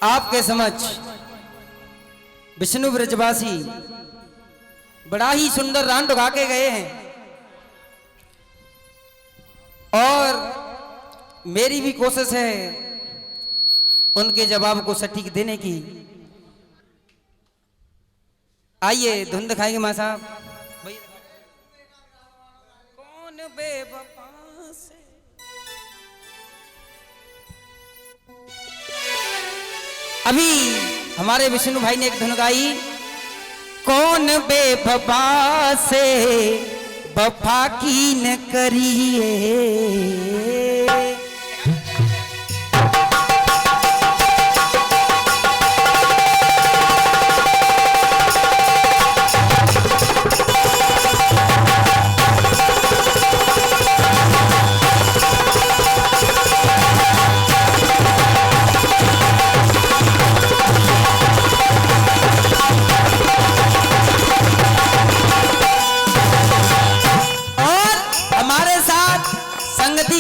आपके समक्ष विष्णु ब्रजवासी बड़ा ही सुंदर रान गा के गए हैं और मेरी भी कोशिश है उनके जवाब को सटीक देने की। आइए धुन दिखाएंगे मां साहब। कौन बेवफा से अभी हमारे विष्णु भाई ने एक धुन गाई, कौन बेवफा से वफा की न करिए।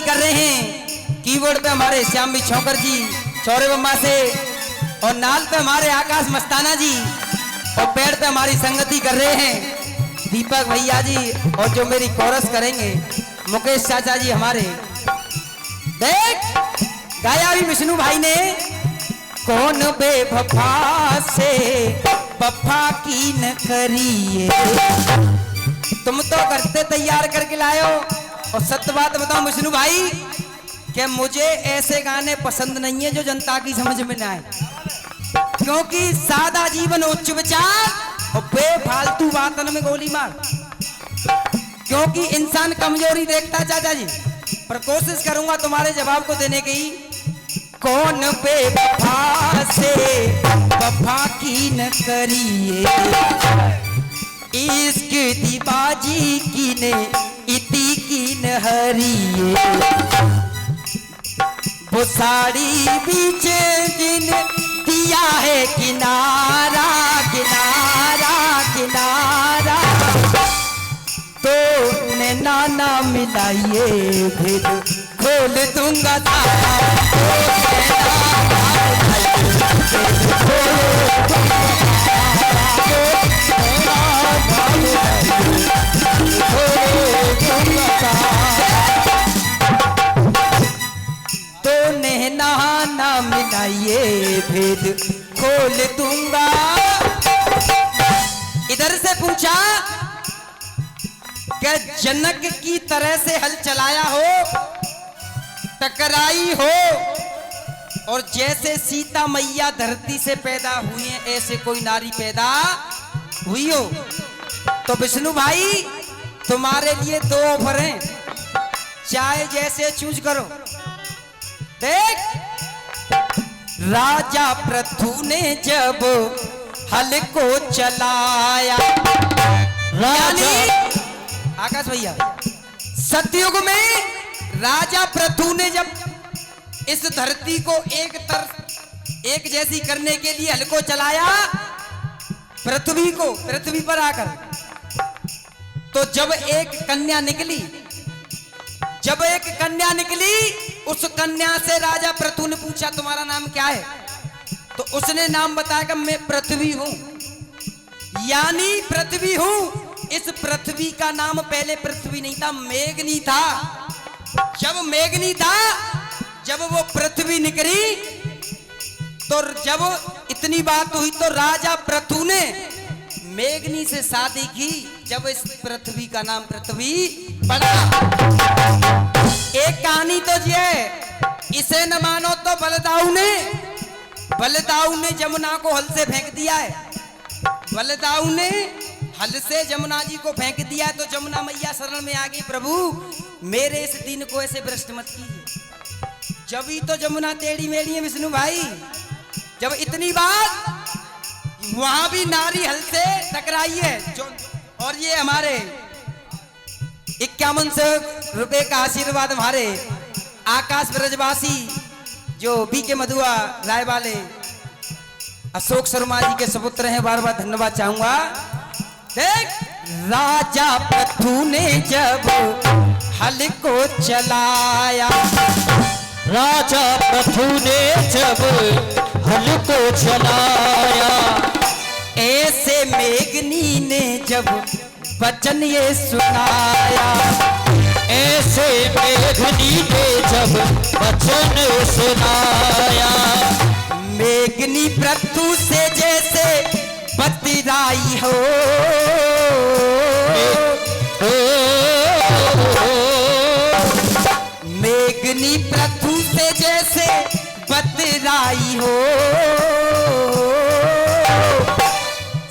कर रहे हैं कीबोर्ड पे हमारे श्याम भी छौकर जी चौरे बम्मा से, और नाल पे हमारे आकाश मस्ताना जी, और पेड़ पे हमारी संगति कर रहे हैं दीपक भैया जी, और जो मेरी कोरस करेंगे मुकेश चाचा जी हमारे। देख गाया भी विष्णु भाई ने, कौन बेवफा से वफा की न करिए। तुम तो करते तैयार करके लायो, और सत्य बात बताऊं विष्णु भाई कि मुझे ऐसे गाने पसंद नहीं है जो जनता की समझ में ना आए, क्योंकि सादा जीवन उच्च विचार और बेफालतू बातन में गोली मार, क्योंकि इंसान कमजोरी देखता चाचा जी। पर कोशिश करूंगा तुम्हारे जवाब को देने की। कौन बेवफा से वफा की न करिए, इश्क दीवाजी की ने इति की न हरिए। वो साड़ी बीच दिन दिया है किनारा किनारा किनारा, तो ने नाना मिलाइए फिर खोल दूंगा तारा। तो नहाना मिलाइए भेद खोल दूंगा। इधर से पूछा क्या जनक की तरह से हल चलाया हो, टकराई हो, और जैसे सीता मैया धरती से पैदा हुई है ऐसे कोई नारी पैदा हुई हो। तो विष्णु भाई तुम्हारे लिए दो ऑफर हैं, चाहे जैसे चूज करो। देख राजा पृथु ने जब हल को चलाया, आकाश भैया सतयुग में राजा पृथु ने जब इस धरती को एक जैसी करने के लिए हल को चलाया पृथ्वी पर आकर, तो जब एक कन्या निकली उस कन्या से राजा पृथु ने पूछा तुम्हारा नाम क्या है, तो उसने नाम बताया कि मैं पृथ्वी हूं, यानी पृथ्वी हूं। इस पृथ्वी का नाम पहले पृथ्वी नहीं था, मेघनी था। जब वो पृथ्वी निकली, तो जब इतनी बात हुई तो राजा पृथु ने मेघनी से शादी की, जब इस पृथ्वी का नाम पृथ्वी पड़ा। एक कहानी तो ये, इसे न मानो तो बलदाऊ ने जमुना को हल से फेंक दिया है। बलदाऊ ने हल से जमुना जी को फेंक दिया, तो जमुना मैया शरण में आ गई, प्रभु मेरे इस दिन को ऐसे भ्रष्ट मत कीजिए। जब ही तो जमुना टेढ़ी मेढ़ी है विष्णु भाई। जब इतनी बात, वहां भी नारी हल से टकराई है, और ये हमारे 5100 रुपए का आशीर्वाद हमारे आकाश ब्रजवासी जो बीके मधुआ राय वाले अशोक शर्मा जी के सपुत्र हैं, बार बार धन्यवाद चाहूंगा। देख राजा पृथु ने जब हल को चलाया, राजा पृथु ने जब हल को चलाया, ऐसे मेघनी ने जब वचन ये सुनाया, ऐसे मेघनी ने जब वचन सुनाया। मेघनी पृथु से जैसे बतराई हो, मेघनी पृथु से जैसे बतराई हो,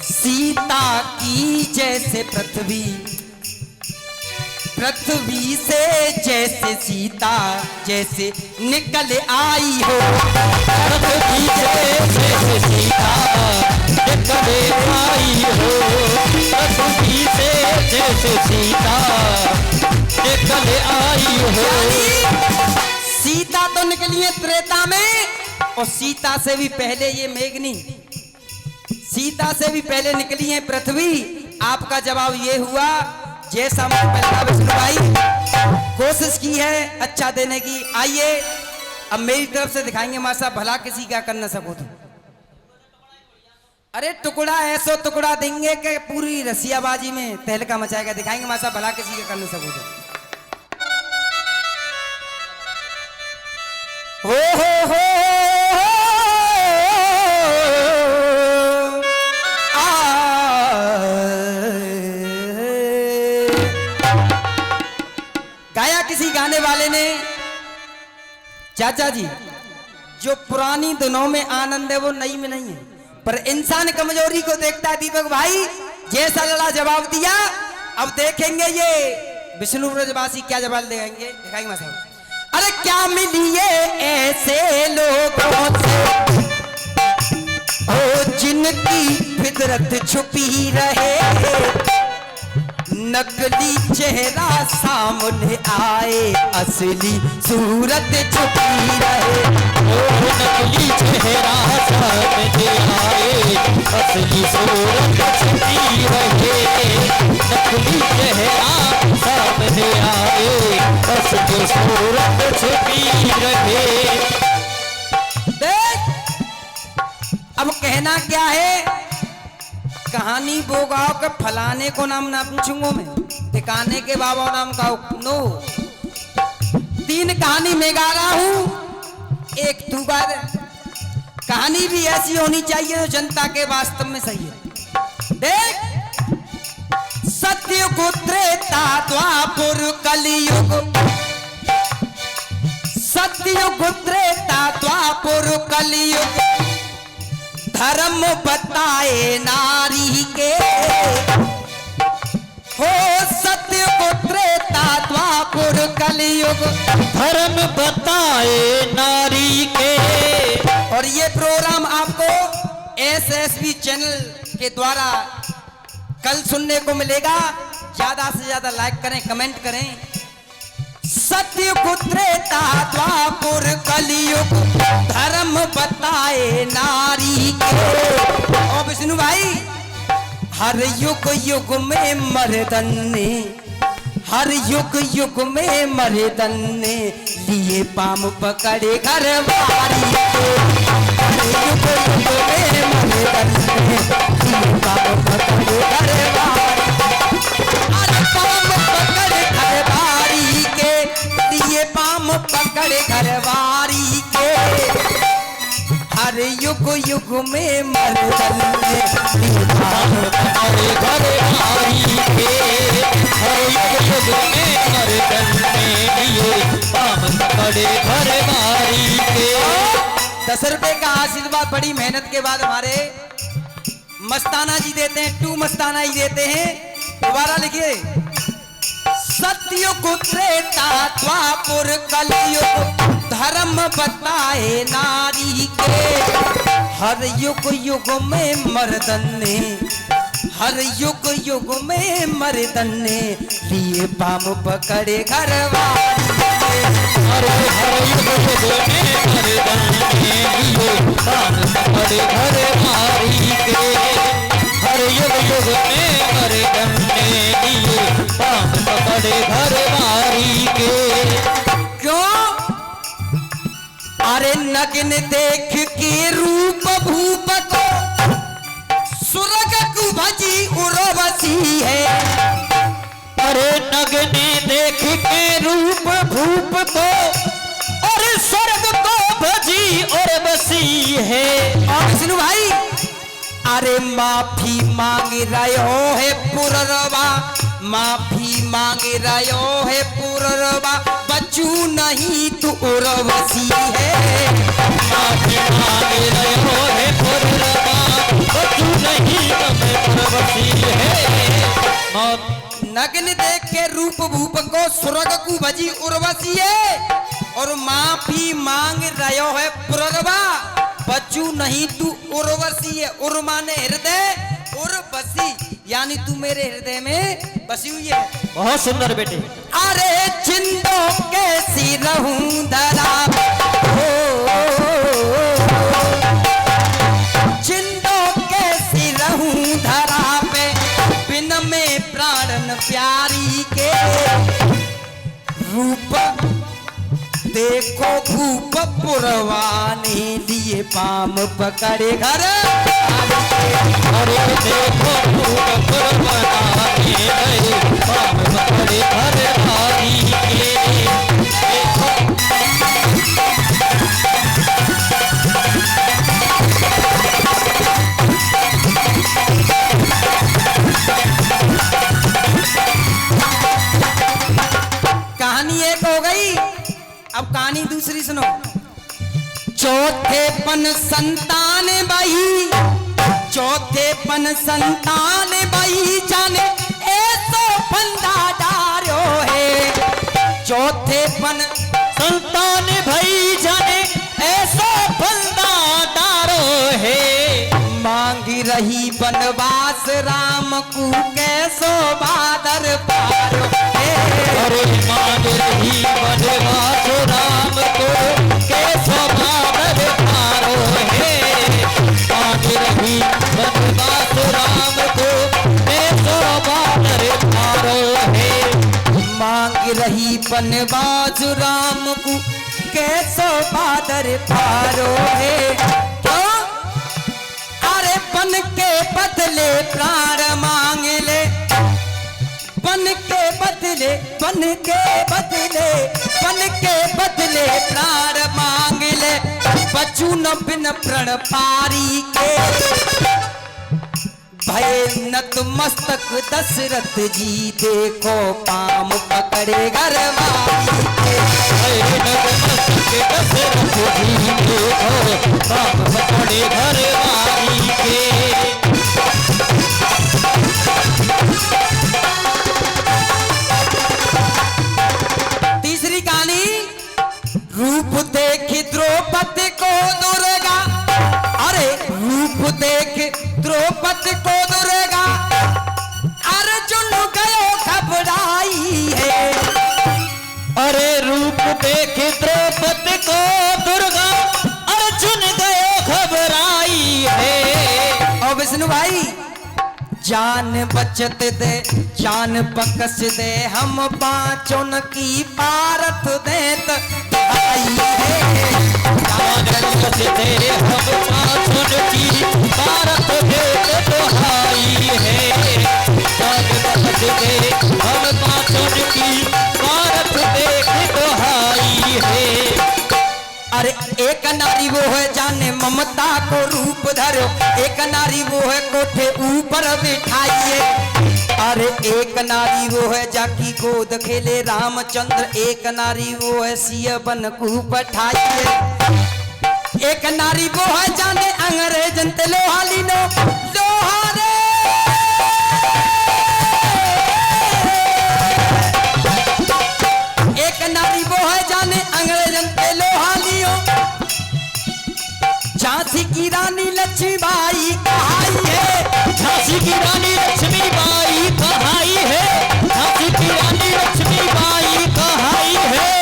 सीता की जैसे पृथ्वी, पृथ्वी से जैसे सीता जैसे निकल आई हो, पृथ्वी से जैसे सीता निकल आई हो, पृथ्वी से जैसे सीता निकल आई हो। सीता तो निकली है त्रेता में, और सीता से भी पहले ये मेघनी, सीता से भी पहले निकली है पृथ्वी। आपका जवाब ये हुआ जैसा मैं पहला विष्णु भाई कोशिश की है अच्छा देने की। आइए अब मेरी तरफ से दिखाएंगे मां साहब, भला किसी का कर न सको तो। अरे टुकड़ा ऐसो टुकड़ा देंगे कि पूरी रसियाबाजी में तहलका मचाएगा। दिखाएंगे मां साहब, भला किसी का कर न सको तो। हो गाया किसी गाने वाले ने, चाचा जी जो पुरानी दिनों में आनंद है वो नई में नहीं है, पर इंसान कमजोरी को देखता है। दीपक भाई जैसा लड़ा जवाब दिया, अब देखेंगे ये विष्णु ब्रजवासी क्या जवाब देंगे। दिखाएंगे मां साहब। अरे क्या मिलिए ऐसे लोगों से ओ जिनकी फितरत छुपी रहे, नकली चेहरा सामने आए असली सूरत छुपी रहे। ओ नकली चेहरा सामने आए असली सूरत छुपी रहे, नकली चेहरा सामने आए असली सूरत छुपी रहे। देख अब कहना क्या है, कहानी वो गाओ के फलाने को नाम ना पूछूंगा मैं, ठिकाने के बाबा नाम का नो। 3 कहानी मैं गा रहा हूं, एक तू गा दे। कहानी भी ऐसी होनी चाहिए जो जनता के वास्तव में सही है। देख सत्युग त्रेता द्वापर कलयुग, सत्युग त्रेता द्वापर कलयुग, धर्म बताए नारी के हो। सत्युग त्रेता द्वापर कलयुग, धर्म बताए नारी के। और ये प्रोग्राम आपको एसएसबी चैनल के द्वारा कल सुनने को मिलेगा। ज्यादा से ज्यादा लाइक करें, कमेंट करें। सत्युग त्रेता द्वापर कलयुग, धर्म बताए नारी के। और विष्णु भाई हर युग युग में मर्दन ने, हर युग युग में मर्दन ने लिए पाम पकड़े घरवारी के। हर युग युग में मर्दन ने लिए पाम पकड़े घरवारी, अरे पाम पकड़े घरवारी के, लिए पाम पकड़े घरवारी के। हर युग युग में मर्दन ने लिए पाम पकड़े घरवारी के, हर युग युग में मर्दन ने लिए पाम पकड़े घरवारी के। 10 रुपए का आशीर्वाद बड़ी मेहनत के बाद हमारे मस्ताना जी देते हैं, 2 मस्ताना ही देते हैं। दोबारा लिखिए, सत्युग त्रेता द्वापर कलयुग, धर्म बताए नारी के। हर युग युग में मर्दन ने, हर युग युग में मर्दन ने लिए पाम पकड़े घरवारी के। हर युग युग में मर्दन ने लिए पाम पकड़े घरवारी के। हर युग युग में मर्दन ने लिए पाम पकड़े घरवारी के। क्यों? नग्न देख के रूप भूप को स्वर्ग को भजी उर्वशी है। अरे नगने देख के रूप भूप को और स्वर्ग को भजी और बसी है। और विष्णु भाई अरे माफी मांग रहो है पुररवा, माफी मांग रहो है पुररवा, बच्चू नहीं तू उर्वशी है। माफी मांग रहो है पुररवा, बच्चू नहीं तुम्हें उर्वशी है। नग्न देख के रूप भूप को स्वर्ग को भजी उर्वशी है और माफी मांग रहो है पुररवा, बच्चू नहीं तू उर्वशी है। उर माने हृदय, उर्वशी यानी तू मेरे हृदय में बसी हुई है। बहुत सुंदर बेटे। अरे चिंदो कैसी रहूं धरा हो, चिंदो कैसी रहूं धरा पे बिन में प्राणन प्यारी के। रूप देखो भूप पुरवाने लिए पाम पकड़े घर। अरे देखो भूप पुरवाने लिए पाम पकड़े घर आरी के। कहानी एक हो गई, अब कहानी दूसरी सुनो। चौथे पन संतान बही, चौथे पन संतान बही जाने ऐसो फंदा डारो है। चौथे पन संतान भई जाने ऐसा फंदा डारो है। मांगी रही बनवास राम को कैसो बादर पारो है। अरे मांग रही बनवास राम को कैसो बादर पारो है। मांग रही बनवास राम को कैसो बादर पारो है। मांग रही बनवास राम को कैसो बादर पारो है। क्यों? अरे बन के बदले प्राण मांग ले, बन के बदले, बन के बदले, बन के बदले प्राण मांग ले, बचू न बिन प्रण पारी के। भय नत मस्तक दशरथ जी देखो पाम पकड़े घरवाली के। दशरथ जी देखो पाम पकड़े घरवाली के। तीसरी कहानी, रूप देख द्रौपदी को दुर्गा, अरे रूप देख द्रौपदी को दुर्गा, अर्जुन गयो घबराई है। अरे रूप देख द्रौपदी को दुर्गा, अर्जुन गयो घबराई है। और विष्णु भाई जान बचत दे, जान बकस दे, हम पांचों की पारत देत भाई है। जान बचत दे, हम पांचों की पारत देत दुहाई है। जान बचत दे, हम पांचों की पारत देत दुहाई है। अरे एक नारी वो है जाने ममता को रूप धरो, एक नारी वो है कोठे ऊपर बिठाइए। अरे एक नारी वो है जाकी गोद खेले रामचंद्र, एक नारी वो है सिय बन को पठाइए। एक नारी वो है जाने अंग्रेजन ते लोहाली नो लोहारे। एक नारी वो है जाने अंग्रेजन ते लोहालियों, झांसी की रानी लक्ष्मीबाई कहाई है। झांसी की रानी लक्ष्मीबाई कहाई है। झांसी की रानी लक्ष्मीबाई कहाई है।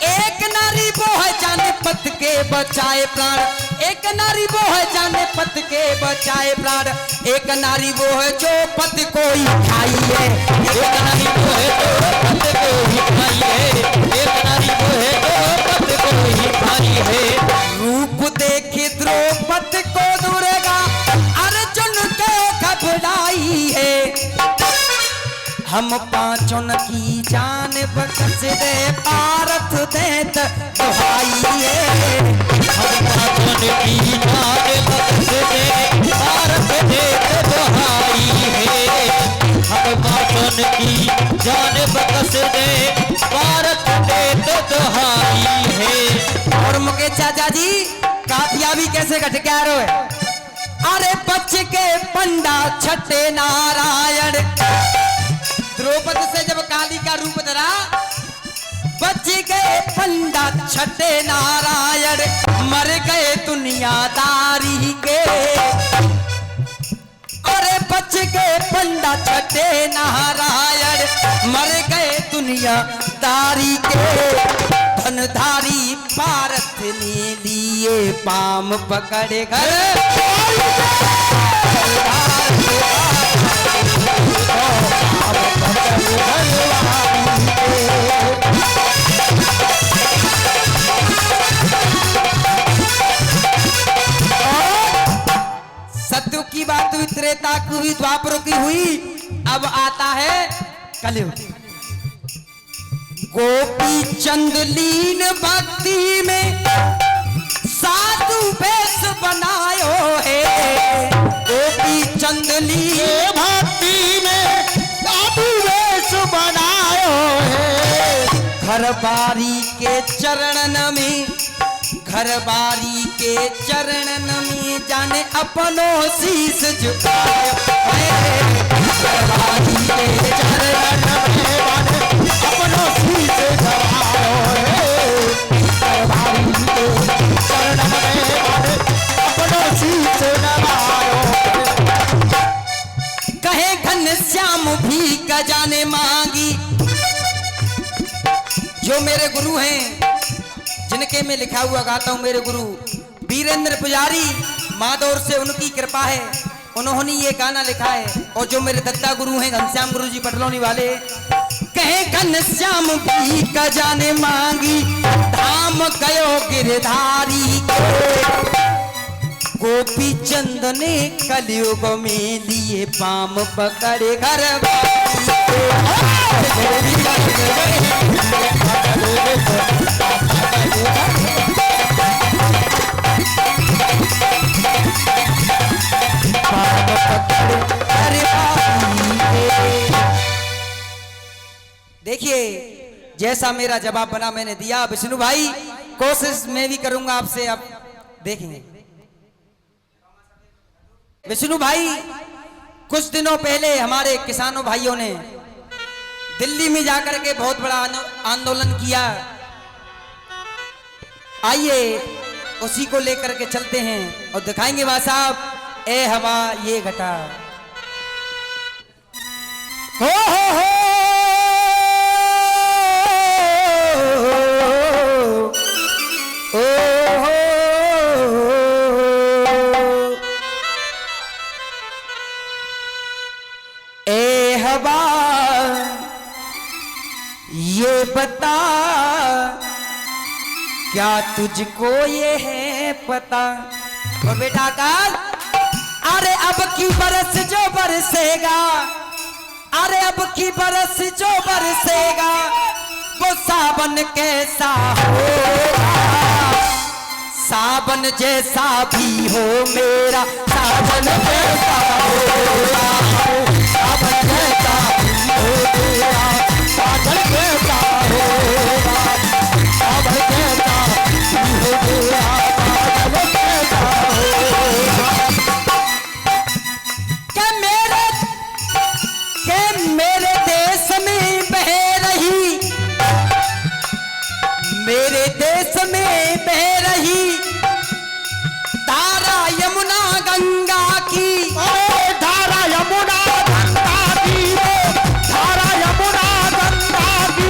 एक नारी वो है जाने पत के बचाए प्राण, एक नारी वो है जाने पत के बचाए प्राण, एक नारी वो है जो पत को ही खाई है। एक नारी वो है जो पत को ही खाई है। एक नारी वो है जो पत को ही खाई है। हम पांचों की जान बकस दे पारथ देत दुहाइए। हम पाचन की जान बख्श दे भारत देत दुहाई है। हम पाचन की जान बख्श दे भारत देत दुहाई है। और मुके चाचा जी काफिया भी कैसे घट के आ रहे है। अरे बच के पंडा छठे नारायण, द्रौपदी से जब काली का रूप धरा, बच गए पंडा छठे नारायण, मर गए दुनियादारी के। अरे बच गए पंडा छठे नारायण, मर गए दुनियादारी के। धनधारी पारथ ने लिए पाम पकड़े घर, सत्य की बात हुई, त्रेता की हुई, द्वापर की हुई, अब आता है कलयुग। गोपी चंद लीन भक्ति में साधु वेश बनायो है। गोपी चंद लीन भक्ति में साधु वेश बनायो है। घर बारी के चरणन में, घर बारी के चरणन में जाने अपनो शीस झुकायो है। घर बारी के चरणन में जाने अपनो शीस झुकायो है। घर बारी के चरणन में जाने अपनो शीस झुकायो है। कहे घनश्याम भी का जाने मांगी, जो मेरे गुरु हैं, जिनके में लिखा हुआ गाता हूं, मेरे गुरु वीरेंद्र पुजारी माधौर से उनकी कृपा है, उन्होंने ये गाना लिखा है। और जो मेरे दत्ता गुरु हैं घनश्याम गुरु जी पटलौनी वाले, कहे घनश्याम भी का जाने मांगी, धाम गयो गिरधारी के। गोपी चंद ने कलयुग में लिए पाम पकड़े घर देखिए जैसा मेरा जवाब बना मैंने दिया। विष्णु भाई कोशिश मैं भी करूंगा आपसे, अब देखेंगे। विष्णु भाई कुछ दिनों पहले हमारे किसानों भाइयों ने दिल्ली में जाकर के बहुत बड़ा आंदोलन किया। आइए उसी को लेकर के चलते हैं और दिखाएंगे भाई साहब, ए हवा ये घटा हो ये बता क्या तुझको ये है पता। और बेटा का अरे अब की बरस जो बरसेगा, अरे अब की बरस जो बरसेगा, वो सावन कैसा होगा। सावन जैसा भी हो मेरा सावन कैसा होगा। सावन जैसा भी हो मेरा सावन कैसा होगा। सावन जैसा भी हो मेरा सावन कैसा होगा। के मेरे देश में बह रही, मेरे देश में बह रही धारा यमुना गंगा की। धारा यमुना गंगा की, धारा यमुना गंगा की।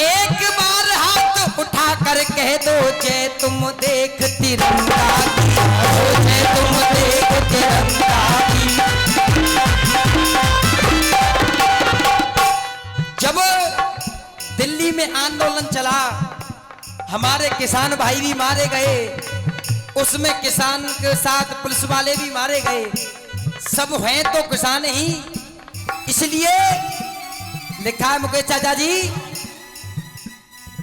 एक बार हाथ उठा कर कह दो जय तुम देख तिरंगा की, जय तुम देख तिरंगा की। जब दिल्ली में आंदोलन चला, हमारे किसान भाई भी मारे गए, उसमें किसान के साथ पुलिस वाले भी मारे गए। सब हैं तो किसान ही, इसलिए लिखा है मुकेश चाचा जी,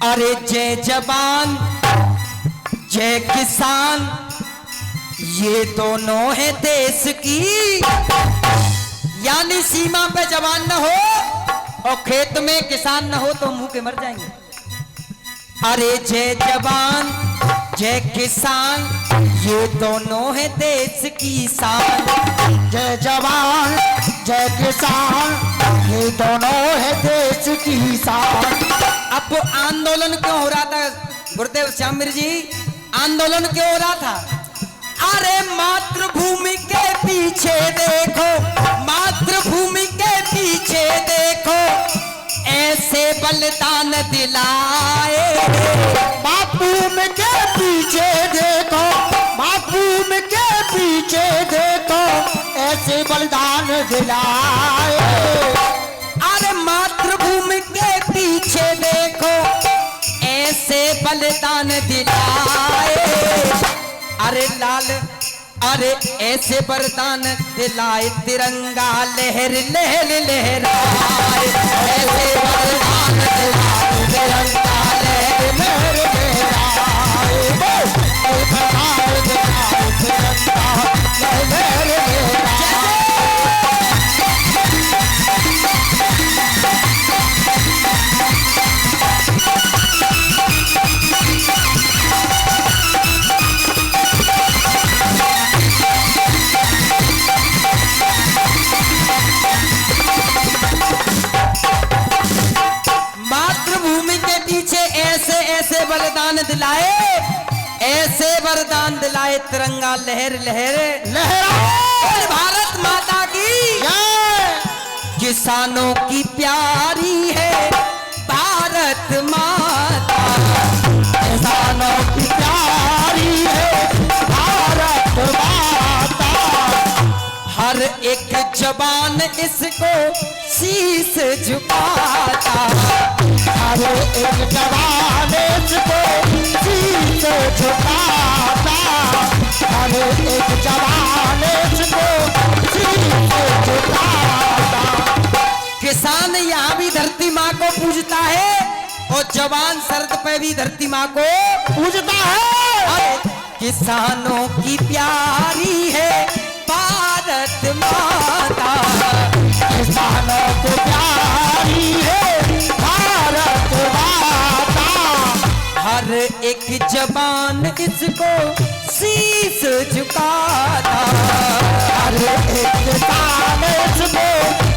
अरे जय जवान जय किसान ये दोनों है देश की। यानी सीमा पे जवान न हो और खेत में किसान न हो तो मुंह के मर जाएंगे। अरे जय जवान जय किसान ये दोनों है देश की शान। जय जवान जय किसान ये दोनों है देश की शान। अब आंदोलन क्यों हो रहा था गुरुदेव श्यामवीर जी? आंदोलन क्यों हो रहा था? अरे मातृभूमि के पीछे देखो, मातृभूमि के पीछे देखो ऐसे बलिदान दिलाए। मातृभूमि के पीछे देखो, मातृभूमि के पीछे देखो ऐसे बलिदान दिलाए। अरे मातृभूमि के पीछे देखो ऐसे बलिदान दिलाए। अरे लाल अरे ऐसे बलिदान दिलाए, तिरंगा लहर लहर लहराए। ऐसे बलिदान दिलाए, तिरंगा लहर लहर लहराए। मातृभूमि के पीछे ऐसे ऐसे बलिदान दिलाए, ऐसे वरदान दिलाए, तिरंगा लहर लहर लहराए। भारत माता की किसानों की प्यारी है भारत माता। किसानों की प्यारी है भारत माता। हर एक जवान इसको शीश झुकाता। हर एक जवान इसको शीश झुकाता। हर एक जवान इसको शीश झुकाता। किसान यहाँ भी धरती माँ को पूजता है और जवान शरद पे भी धरती माँ को पूजता है। अरे किसानों की प्यारी है भारत माता। किसानों को प्यारी है भारत माता। हर एक जवान इसको शीश झुकाता। हर एक किसान इसको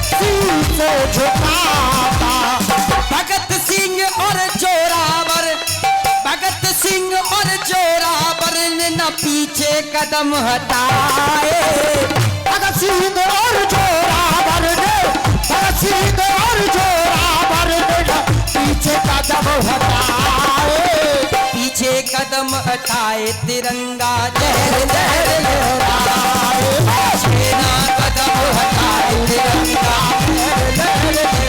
शीश झुकाता। भगत सिंह और जोरावर, भगत सिंह और जोरावर ने न पीछे कदम हटाए। भगत सिंह और जोरावर ने, भगत सिंह और जोरावर ने पीछे कदम हटाए। पीछे कदम हटाए, तिरंगा लहर लहर लहराए। पीछे ना कदम हटाए, तिरंगा लहर लहर लहराए।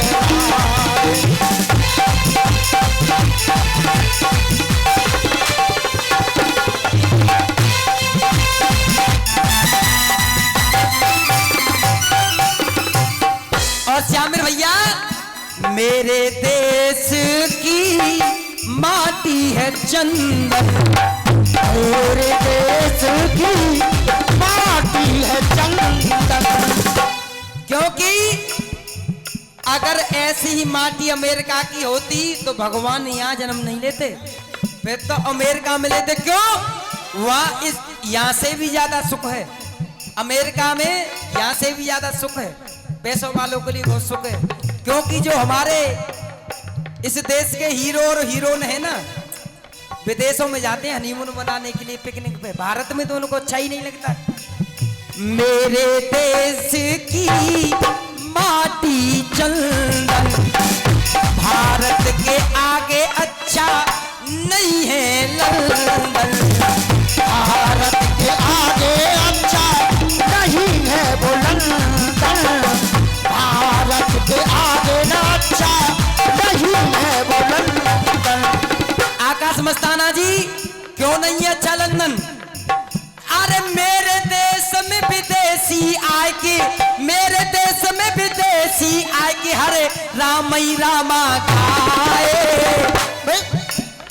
और श्यामिर भैया, मेरे देश की माटी है चंदन। मेरे देश की माटी है चंदन। क्योंकि अगर ऐसी ही माटी अमेरिका की होती तो भगवान यहाँ जन्म नहीं लेते, फिर तो अमेरिका में लेते। क्यों? वहाँ इस यहाँ से भी ज्यादा सुख है अमेरिका में, यहाँ से भी ज्यादा सुख है, पैसों वालों के लिए बहुत सुख है। क्योंकि जो हमारे इस देश के हीरो और हीरोइन है ना, विदेशों में जाते हैं हनीमून मनाने के लिए, पिकनिक पे। भारत में तो उनको अच्छा ही नहीं लगता। मेरे देश की माटी चंदन, भारत के आगे अच्छा नहीं है लंदन। भारत के आगे अच्छा नहीं है वो लंदन। भारत के आगे ना अच्छा नहीं है वो लंदन। आकाश मस्ताना जी, क्यों नहीं है अच्छा लंदन? अरे मेरे देश में विदेशी विदेशी आए के, मेरे देश में विदेशी आए के, हरे रामई रामा गाए।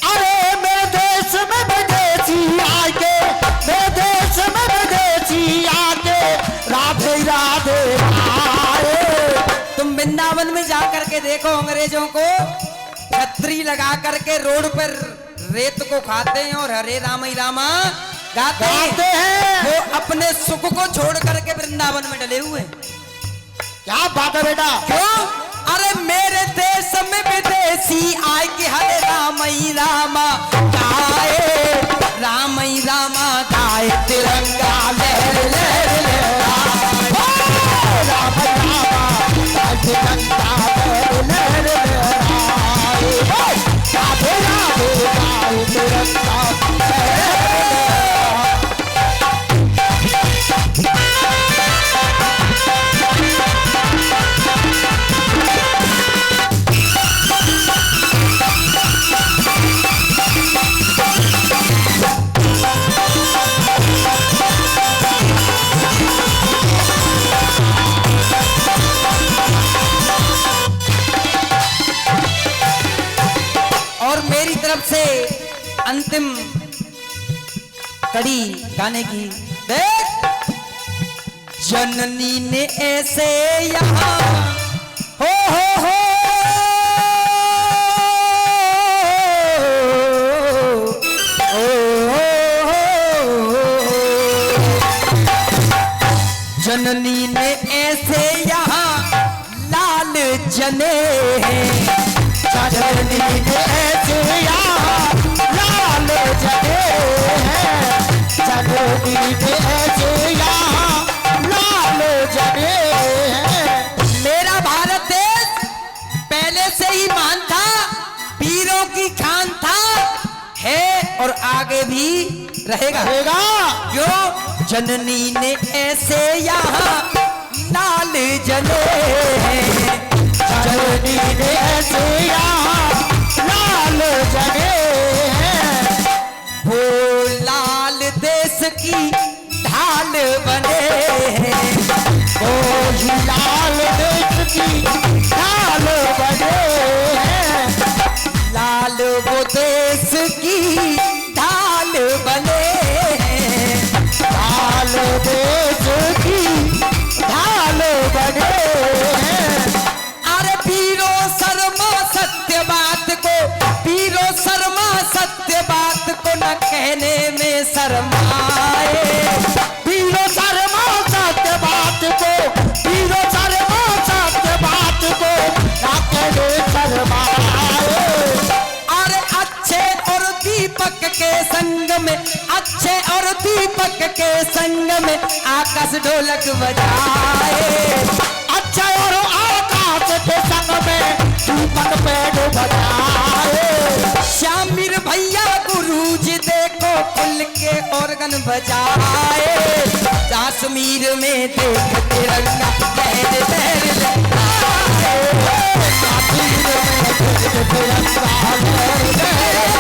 अरे मेरे देश में विदेशी आके, मेरे देश में विदेशी आके राधे राधे आए। तुम वृंदावन में जा करके देखो, अंग्रेजों को छतरी लगा करके रोड पर रेत को खाते हैं और हरे रामई रामा गाते हैं। वो अपने सुख को छोड़ करके वृंदावन में डले हुए। क्या बात है बेटा? क्यों? अरे मेरे देश में विदेशी आए कि हरे रामई रामा गाए, रामई रामा गाए, तिरंगा लहर लहर लहराए। रामई रामा तिरंगा लहर लहर लहराए। राधे राधे गाए तिरंगा लहर लहराए। और मेरी तरफ से अंतिम कड़ी गाने की, देख जननी ने ऐसे यहाँ हो जननी ने ऐसे यहाँ लाल जने हैं, जननी ने ऐसे यहाँ लाल जने हैं। जननी ने ऐसे यहाँ लाल जने हैं। मेरा भारत देश पहले से ही महान था, वीरों की खान था, है और आगे भी रहेगा। क्यों? जननी ने ऐसे यहाँ लाल जने हैं, जननी ने ऐसे यहाँ लाल जने हैं। वो लाल देश की ढाल बने हैं, वो लाल देश की ढाल बने हैं। लाल वो देश की ढाल बने हैं, लाल देश की ढाल बने हैं। अरे वीरों शर्मा सत्य बात को, वीरों शर्मा सत्य बात को न कहने में शर्माए। वीरों शर्मा सत्य बात को, वीरों शर्मा सत्य बात को ना कहने शर्माए। अरे अच्छे और दीपक के संग में, अच्छे और दीपक के संग में आकाश ढोलक बजाए। अच्छा और आकाश के संग में दीपक पेड़ बजाए। शामिर भैया गुरुज देखो खुल के ऑर्गन बजाए। कश्मीर में देख तिरंगा लहर लहर लहराए। कश्मीर में देख तिरंगा लहर लहराए।